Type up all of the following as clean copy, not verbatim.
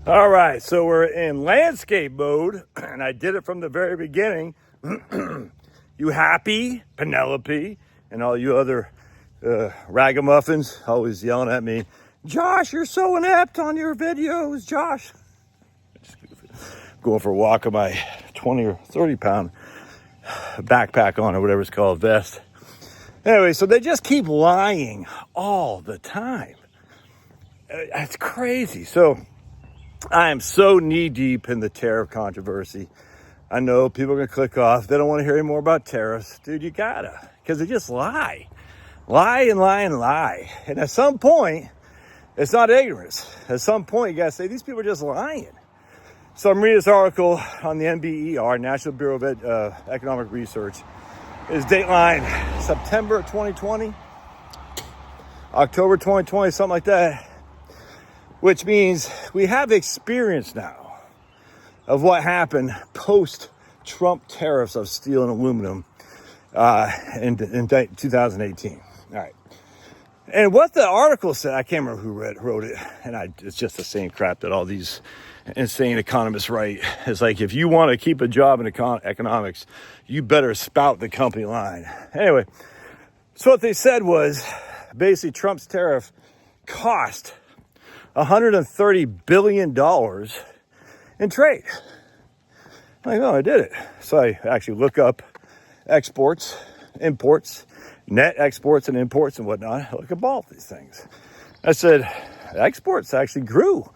All right, so we're in landscape mode, and I did it from the very beginning. You happy, Penelope, and all you other ragamuffins always yelling at me, Josh, you're so inept on your videos, Josh. Going for a walk on my 20 or 30 pound backpack on, or whatever it's called, vest. Anyway, so they just keep lying all the time. It's crazy. So I am so knee deep in the tariff controversy. I know people are going to click off. They don't want to hear any more about tariffs. Dude, you gotta, because they just lie. Lie and lie and lie. And at some point, it's not ignorance. At some point, you got to say, these people are just lying. So I'm reading this article on the NBER, National Bureau of Economic Research. It's Dateline September 2020, October 2020, something like that. Which means we have experience now of what happened post-Trump tariffs of steel and aluminum in 2018. All right. And what the article said, I can't remember who wrote it, and it's just the same crap that all these insane economists write. It's like, if you want to keep a job in economics, you better spout the company line. Anyway, so what they said was, basically Trump's tariff cost $130 billion in trade. I'm like, no, I did it. So I actually look up exports, imports, net exports and imports and whatnot. I look up all these things. I said, exports actually grew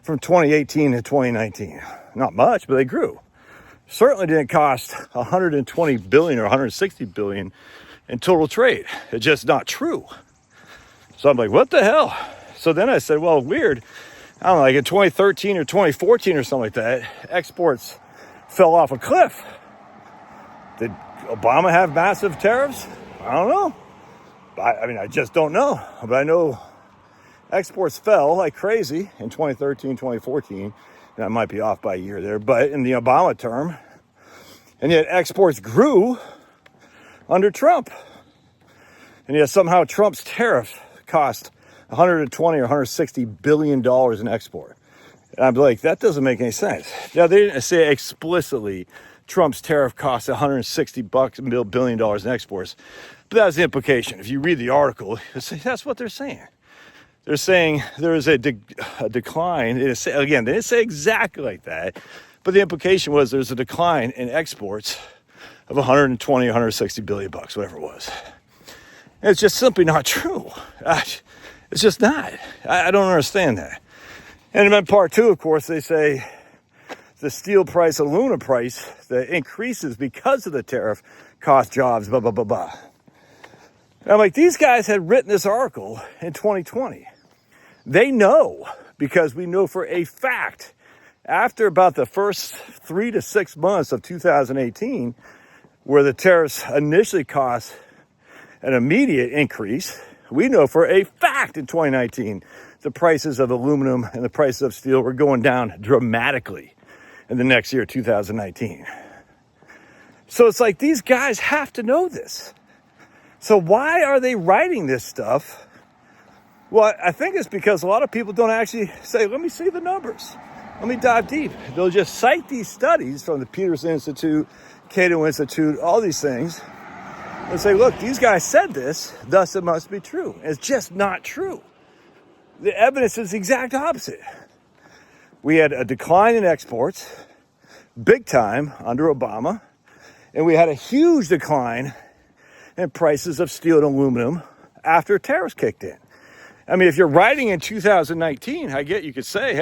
from 2018 to 2019. Not much, but they grew. Certainly didn't cost 120 billion or 160 billion in total trade. It's just not true. So I'm like, what the hell? So then I said, well, weird. I don't know, like in 2013 or 2014 or something like that, exports fell off a cliff. Did Obama have massive tariffs? I don't know. I mean, I just don't know. But I know exports fell like crazy in 2013, 2014. And I might be off by a year there, but in the Obama term. And yet exports grew under Trump. And yet somehow Trump's tariff cost 120 or 160 billion dollars in export. And I'm like, that doesn't make any sense. Now, they didn't say explicitly Trump's tariff cost 160 billion dollars in exports, but that was the implication. If you read the article, that's what they're saying. They're saying there is a decline. Again, they didn't say exactly like that, but the implication was there's a decline in exports of 120, 160 billion bucks, whatever it was. And it's just simply not true. It's just not. I don't understand that. And then part two, of course, they say the steel price, aluminum price, the increases because of the tariff cost jobs, blah, blah, blah, blah. And I'm like, these guys had written this article in 2020. They know, because we know for a fact, after about the first 3 to 6 months of 2018, where the tariffs initially cost an immediate increase, we know for a fact in 2019, the prices of aluminum and the prices of steel were going down dramatically in the next year, 2019. So it's like, these guys have to know this. So why are they writing this stuff? Well, I think it's because a lot of people don't actually say, let me see the numbers. Let me dive deep. They'll just cite these studies from the Peterson Institute, Cato Institute, all these things, and say, look, these guys said this, thus it must be true. It's just not true. The evidence is the exact opposite. We had a decline in exports, big time, under Obama, and we had a huge decline in prices of steel and aluminum after tariffs kicked in. I mean, if you're writing in 2019, I get you could say, hey,